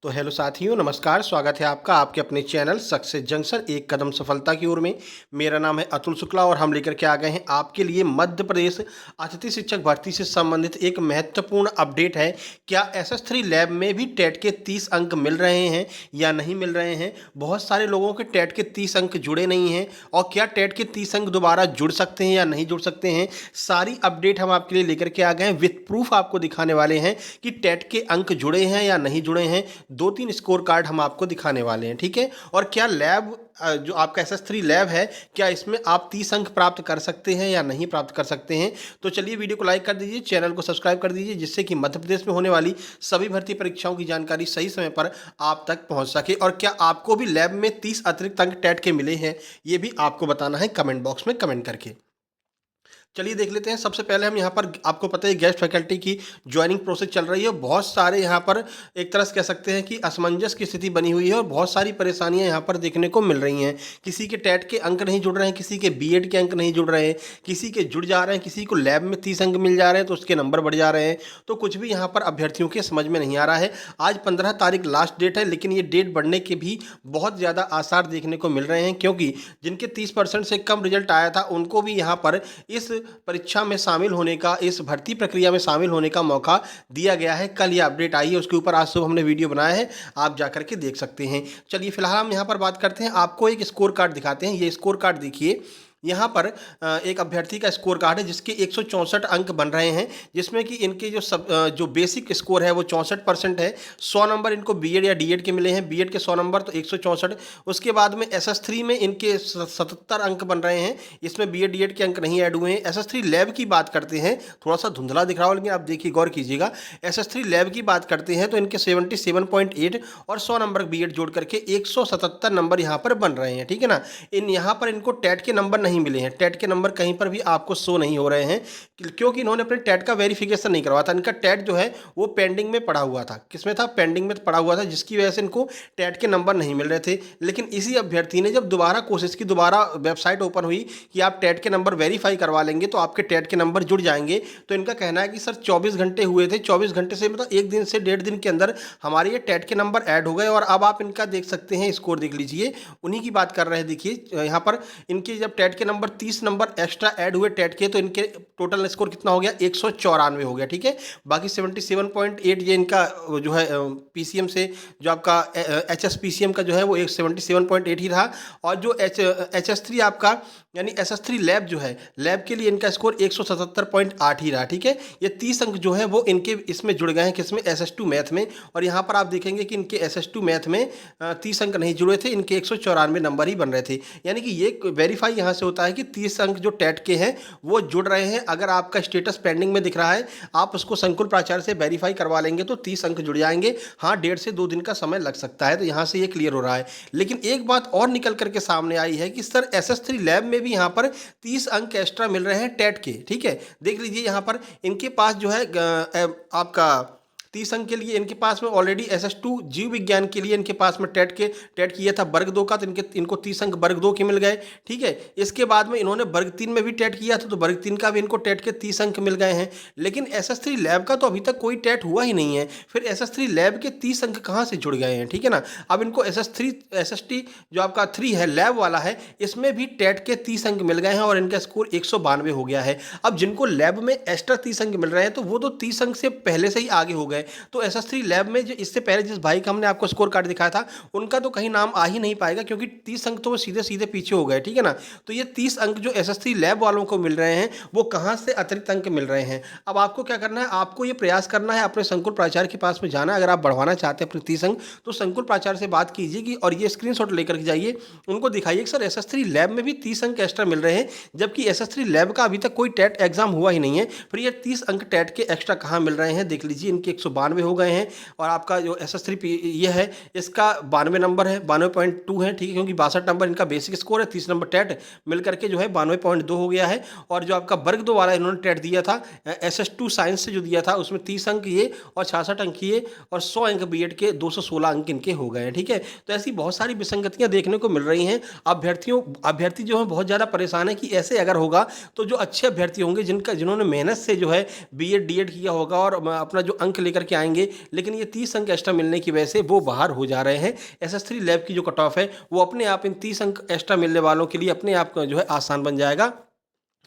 तो हेलो साथियों, नमस्कार। स्वागत है आपका आपके अपने चैनल सक्सेस जंक्शन एक कदम सफलता की ओर में। मेरा नाम है अतुल शुक्ला और हम लेकर के आ गए हैं आपके लिए मध्य प्रदेश अतिथि शिक्षक भर्ती से संबंधित एक महत्वपूर्ण अपडेट है। क्या SS3 लैब में भी टेट के 30 अंक मिल रहे हैं या नहीं मिल रहे हैं? बहुत सारे लोगों के टेट के 30 अंक जुड़े नहीं हैं और क्या टेट के 30 अंक दोबारा जुड़ सकते हैं या नहीं जुड़ सकते हैं, सारी अपडेट हम आपके लिए लेकर के आ गए हैं। विथ प्रूफ आपको दिखाने वाले हैं कि टेट के अंक जुड़े हैं या नहीं जुड़े हैं। 2-3 स्कोर कार्ड हम आपको दिखाने वाले हैं, ठीक है। और क्या लैब जो आपका SS3 लैब है, क्या इसमें आप 30 अंक प्राप्त कर सकते हैं या नहीं प्राप्त कर सकते हैं? तो चलिए वीडियो को लाइक कर दीजिए, चैनल को सब्सक्राइब कर दीजिए, जिससे कि मध्य प्रदेश में होने वाली सभी भर्ती परीक्षाओं की जानकारी सही समय पर आप तक पहुंच सके। और क्या आपको भी लैब में 30 अतिरिक्त अंक टेट के मिले हैं, ये भी आपको बताना है कमेंट बॉक्स में कमेंट करके। चलिए देख लेते हैं। सबसे पहले हम यहाँ पर, आपको पता है गेस्ट फैकल्टी की ज्वाइनिंग प्रोसेस चल रही है। बहुत सारे यहाँ पर एक तरह से कह सकते हैं कि असमंजस की स्थिति बनी हुई है और बहुत सारी परेशानियाँ यहाँ पर देखने को मिल रही हैं। किसी के टेट के अंक नहीं जुड़ रहे हैं, किसी के बीएड के अंक नहीं जुड़ रहे हैं, किसी के जुड़ जा रहे हैं, किसी को लैब में 30 अंक मिल जा रहे हैं तो उसके नंबर बढ़ जा रहे हैं। तो कुछ भी यहाँ पर अभ्यर्थियों के समझ में नहीं आ रहा है। आज 15 तारीख लास्ट डेट है, लेकिन ये डेट बढ़ने के भी बहुत ज़्यादा आसार देखने को मिल रहे हैं, क्योंकि जिनके 30% से कम रिजल्ट आया था उनको भी यहाँ पर इस परीक्षा में शामिल होने का, इस भर्ती प्रक्रिया में शामिल होने का मौका दिया गया है। कल ये अपडेट आई है, उसके ऊपर आज सुबह हमने वीडियो बनाया है, आप जाकर के देख सकते हैं। चलिए फिलहाल हम यहाँ पर बात करते हैं, आपको एक स्कोर कार्ड दिखाते हैं। ये स्कोर कार्ड देखिए, यहाँ पर एक अभ्यर्थी का स्कोर कार्ड है जिसके 164 अंक बन रहे हैं, जिसमें कि इनके जो बेसिक स्कोर है वो 64% है। 100 नंबर इनको बीएड या डीएड के मिले हैं, बीएड के 100 नंबर तो 164। उसके बाद में SS3 में इनके 77 अंक बन रहे हैं, इसमें बीएड डीएड के अंक नहीं ऐड हुए हैं। SS3 लैब की बात करते हैं, थोड़ा सा धुंधला दिख रहा हो लेकिन आप देखिए गौर कीजिएगा। SS3 लैब की बात करते हैं तो इनके 77.8 और 100 नंबर बीएड जोड़ करके 177 नंबर यहाँ पर बन रहे हैं, ठीक है ना। यहाँ पर इनको टेट के नंबर नहीं मिले हैं, टेट के नंबर कहीं पर भी आपको शो नहीं हो रहे हैं, क्योंकि इन्होंने अपने टेट का वेरिफिकेशन नहीं करवाया था। इनका टेट जो है वो पेंडिंग में पड़ा हुआ था। किसमें था? पेंडिंग में पड़ा हुआ था, जिसकी वजह से इनको टेट के नंबर नहीं मिल रहे थे। लेकिन इसी अभ्यर्थी ने जब दोबारा कोशिश की, दोबारा वेबसाइट ओपन हुई कि आप टेट के नंबर वेरीफाई करवा लेंगे तो आपके टेट के नंबर जुड़ जाएंगे, तो इनका कहना है कि सर 24 घंटे हुए थे, 24 घंटे से मतलब एक दिन से 1.5 दिन के अंदर हमारे ये टेट के नंबर ऐड हो गए। और अब आप इनका देख सकते हैं, स्कोर देख लीजिए, उन्हीं की बात कर रहे हैं। देखिए यहाँ पर इनके जब टेट के नंबर 30 नंबर एक्स्ट्रा ऐड हुए टेट के, तो इनके टोटल स्कोर कितना हो गया? 194 हो गया, ठीक है। बाकी 77.8 ये इनका जो है पीसीएम से, जो आपका HSPCM का जो है वो 77.8 ही रहा। और जो HS3 आपका यानी SS3 लैब जो है, लैब के लिए इनका स्कोर 177.8 ही रहा, ठीक है। ये 30 अंक जो है वो इनके इसमें जुड़ गए हैं, किसमें? SS2 मैथ में। और यहाँ पर आप देखेंगे कि इनके SS2 मैथ में 30 अंक नहीं जुड़े थे, इनके 194 नंबर ही बन रहे थे। यानी कि ये वेरीफाई यहाँ से होता है कि 30 अंक जो टेट के हैं वो जुड़ रहे हैं। अगर आपका स्टेटस पेंडिंग में दिख रहा है, आप उसको संकुल प्राचार्य से वेरीफाई करवा लेंगे तो 30 अंक जुड़ जाएंगे। हाँ, 1.5 से 2 दिन का समय लग सकता है, तो यहाँ से ये क्लियर हो रहा है। लेकिन एक बात और निकल करके सामने आई है कि सर SS3 लैब में भी यहाँ पर 30 अंक एक्स्ट्रा मिल रहे हैं टेट के, ठीक है। देख लीजिए यहाँ पर इनके पास जो है आपका 30 अंक के लिए इनके पास में ऑलरेडी SS2 जीव विज्ञान के लिए इनके पास में टेट किया था वर्ग 2 का, तो इनको 30 अंक वर्ग 2 के मिल गए, ठीक है। इसके बाद में इन्होंने वर्ग 3 में भी टेट किया था, तो वर्ग 3 का भी इनको टेट के 30 अंक मिल गए हैं। लेकिन SS3 लैब का तो अभी तक कोई टेट हुआ ही नहीं है, फिर SS3 लैब के 30 अंक कहाँ से जुड़ गए हैं, ठीक है ना। अब इनको SST जो आपका 3 है लैब वाला है, इसमें भी टेट के 30 अंक मिल गए हैं और इनका स्कोर 192 हो गया है। अब जिनको लैब में एक्स्ट्रा 30 अंक मिल रहे हैं तो वो तो 30 अंक से पहले से ही आगे हो गए। तो SS3 लैब में जो इससे पहले जिस भाई का हमने आपको स्कोर कार्ड दिखाया था, उनका तो कहीं नाम आ ही नहीं पाएगा, क्योंकि 30 अंक तो वो सीधे सीधे पीछे हो गए, ठीक है ना। तो ये 30 अंक जो SS3 लैब वालों को मिल रहे हैं, वो कहाँ से अतिरिक्त अंक मिल रहे हैं? अब आपको क्या करना है, आपको ये प्रयास करना है, अपने संकुल प्राचार्य के पास में जाना है। अगर आप बढ़वाना चाहते हैं अपने 30 अंक, तो संकुल प्राचार्य से बात कीजिए कि, और ये स्क्रीनशॉट लेकर के जाइए, उनको दिखाइए कि सर SS3 लैब में भी 30 अंक एक्स्ट्रा मिल रहे हैं, जबकि SS3 लैब का अभी तक कोई टेट एग्जाम हुआ ही नहीं है। फिर ये 30 अंक टेट के एक्स्ट्रा कहाँ मिल रहे हैं? देख लीजिए, इनके 192 हो गए हैं। और आपका जो SS3 ये है, इसका 92 नंबर है, 92.2 है, ठीक है, क्योंकि 62 नंबर इनका बेसिक स्कोर है, 30 नंबर टेट मिल करके जो है 92.2 हो गया है। और जो आपका वर्ग 2 वाला इन्होंने टेट दिया था SS2 साइंस से जो दिया था, उसमें 30 अंक ये और 66 अंक ये और 100 अंक बीएड के 216 अंक इनके हो गए हैं, ठीक है। तो ऐसी बहुत सारी विसंगतियां देखने को मिल रही हैं। अभ्यर्थी जो है बहुत ज़्यादा परेशान है कि ऐसे अगर होगा तो जो अच्छे अभ्यर्थी होंगे, जिन्होंने मेहनत से जो है बीएड डीएड किया होगा और अपना जो अंक लेकर लेकर के आएंगे, लेकिन ये 30 अंक एक्स्ट्रा मिलने की वजह से वो बाहर हो जा रहे हैं। SS3 लैब की जो कट ऑफ है वो अपने आप इन 30 अंक एक्स्ट्रा मिलने वालों के लिए अपने आप जो है आसान बन जाएगा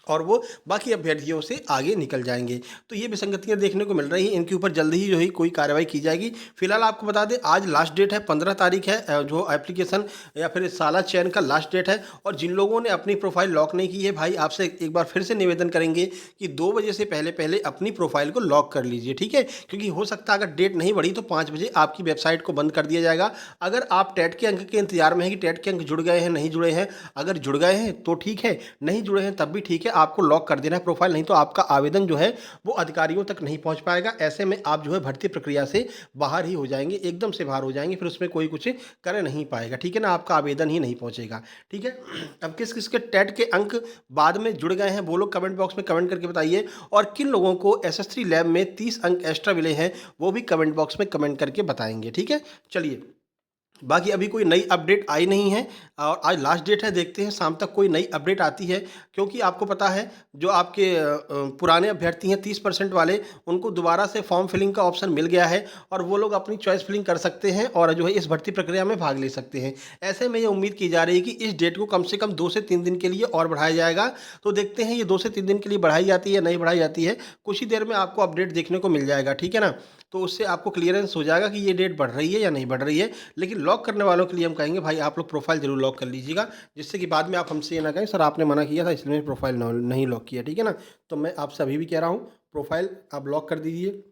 और वो बाकी अभ्यर्थियों से आगे निकल जाएंगे। तो ये विसंगतियां देखने को मिल रही हैं, इनके ऊपर जल्द ही जो है कोई कार्रवाई की जाएगी। फिलहाल आपको बता दें आज लास्ट डेट है, 15 तारीख है, जो एप्लीकेशन या फिर साला चयन का लास्ट डेट है। और जिन लोगों ने अपनी प्रोफाइल लॉक नहीं की है भाई, आपसे एक बार फिर से निवेदन करेंगे कि 2 बजे से पहले पहले अपनी प्रोफाइल को लॉक कर लीजिए, ठीक है। क्योंकि हो सकता है अगर डेट नहीं बढ़ी तो 5 बजे आपकी वेबसाइट को बंद कर दिया जाएगा। अगर आप टेट के अंक के इंतजार में है कि टेट के अंक जुड़ गए हैं नहीं जुड़े हैं, अगर जुड़ गए हैं तो ठीक है, नहीं जुड़े हैं तब भी ठीक है, आपको लॉक कर देना है प्रोफाइल, नहीं तो आपका आवेदन जो है वो अधिकारियों तक नहीं पहुंच पाएगा। ऐसे में आप जो है भर्ती प्रक्रिया से बाहर ही हो जाएंगे, एकदम से बाहर हो जाएंगे, फिर उसमें कोई कुछ कर नहीं पाएगा, ठीक है ना, आपका आवेदन ही नहीं पहुंचेगा, ठीक है। अब किस किस के टेट के अंक बाद में जुड़ गए हैं वो लोग कमेंट बॉक्स में कमेंट करके बताइए, और किन लोगों को SS3 लैब में 30 अंक एक्स्ट्रा मिले हैं वो भी कमेंट बॉक्स में कमेंट करके बताएंगे, ठीक है। चलिए, बाकी अभी कोई नई अपडेट आई नहीं है और आज लास्ट डेट है, देखते हैं शाम तक कोई नई अपडेट आती है। क्योंकि आपको पता है जो आपके पुराने अभ्यर्थी हैं 30% वाले, उनको दोबारा से फॉर्म फिलिंग का ऑप्शन मिल गया है और वो लोग अपनी चॉइस फिलिंग कर सकते हैं और जो है इस भर्ती प्रक्रिया में भाग ले सकते हैं। ऐसे में ये उम्मीद की जा रही है कि इस डेट को कम से कम 2 से 3 दिन के लिए और बढ़ाया जाएगा। तो देखते हैं ये 2 से 3 दिन के लिए बढ़ाई जाती है या नहीं बढ़ाई जाती है, कुछ ही देर में आपको अपडेट देखने को मिल जाएगा, ठीक है ना। तो उससे आपको क्लियरेंस हो जाएगा कि ये डेट बढ़ रही है या नहीं बढ़ रही है। लेकिन लॉक करने वालों के लिए हम कहेंगे भाई आप लोग प्रोफाइल जरूर लॉक कर लीजिएगा, जिससे कि बाद में आप हमसे ये ना कहें सर आपने मना किया था इसलिए प्रोफाइल नहीं लॉक किया, ठीक है ना। तो मैं आपसे अभी भी कह रहा हूँ प्रोफाइल आप लॉक कर दीजिए।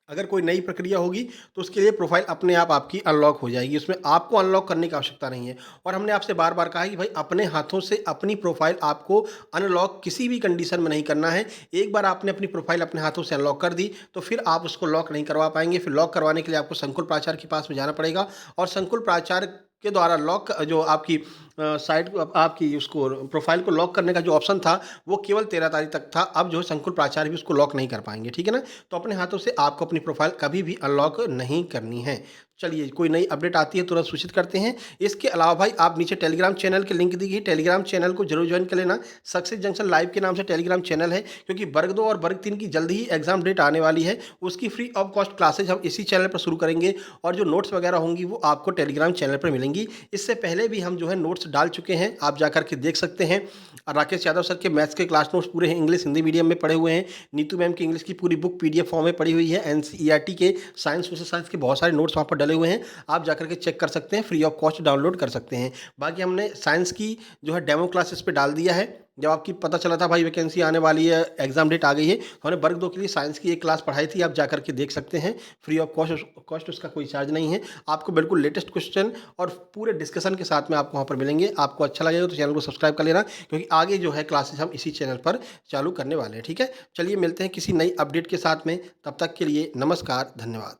अगर कोई नई प्रक्रिया होगी तो उसके लिए प्रोफाइल अपने आप आपकी अनलॉक हो जाएगी, उसमें आपको अनलॉक करने की आवश्यकता नहीं है। और हमने आपसे बार बार कहा है कि भाई अपने हाथों से अपनी प्रोफाइल आपको अनलॉक किसी भी कंडीशन में नहीं करना है। एक बार आपने अपनी प्रोफाइल अपने हाथों से अनलॉक कर दी तो फिर आप उसको लॉक नहीं करवा पाएंगे। फिर लॉक करवाने के लिए आपको संकुल प्राचार्य के पास में जाना पड़ेगा और संकुल प्राचार्य के द्वारा लॉक जो आपकी साइट आपकी उसको प्रोफाइल को लॉक करने का जो ऑप्शन था वो केवल 13 तारीख तक था। अब जो है संकुल प्राचार्य भी उसको लॉक नहीं कर पाएंगे, ठीक है ना। तो अपने हाथों से आपको अपनी प्रोफाइल कभी भी अनलॉक नहीं करनी है। चलिए, कोई नई अपडेट आती है तुरंत सूचित करते हैं। इसके अलावा भाई आप नीचे टेलीग्राम चैनल की लिंक दी गई, टेलीग्राम चैनल को जरूर ज्वाइन कर लेना। सक्सेस जंक्शन लाइव के नाम से टेलीग्राम चैनल है, क्योंकि वर्ग 2 और वर्ग 3 की जल्द ही एग्जाम डेट आने वाली है। उसकी फ्री ऑफ कॉस्ट क्लासेज हम इसी चैनल पर शुरू करेंगे और जो नोट्स वगैरह होंगी वो आपको टेलीग्राम चैनल पर मिलेंगी। इससे पहले भी हम जो है नोट्स डाल चुके हैं, आप जाकर के देख सकते हैं। राकेश यादव सर के मैथ्स के क्लास नोट्स पूरे हैं, इंग्लिश हिंदी मीडियम में पढ़े हुए हैं। नीतू मैम की इंग्लिश की पूरी बुक PDF फॉर्म में पड़ी हुई है। NCERT के साइंस सोशल साइंस के बहुत सारे नोट्स वहाँ पर डले हुए हैं, आप जाकर के चेक कर सकते हैं, फ्री ऑफ कॉस्ट डाउनलोड कर सकते हैं। बाकी हमने साइंस की जो है डेमो क्लास इस पर डाल दिया है। जब आपकी पता चला था भाई वैकेंसी आने वाली है, एग्जाम डेट आ गई है, तो हमने वर्ग 2 के लिए साइंस की एक क्लास पढ़ाई थी, आप जाकर के देख सकते हैं, फ्री ऑफ कॉस्ट उसका कोई चार्ज नहीं है। आपको बिल्कुल लेटेस्ट क्वेश्चन और पूरे डिस्कशन के साथ में आपको वहाँ पर मिलेंगे। आपको अच्छा लगेगा तो चैनल को सब्सक्राइब कर लेना, क्योंकि आगे जो है क्लासेस हम इसी चैनल पर चालू करने वाले हैं, ठीक है। चलिए मिलते हैं किसी नई अपडेट के साथ में, तब तक के लिए नमस्कार, धन्यवाद।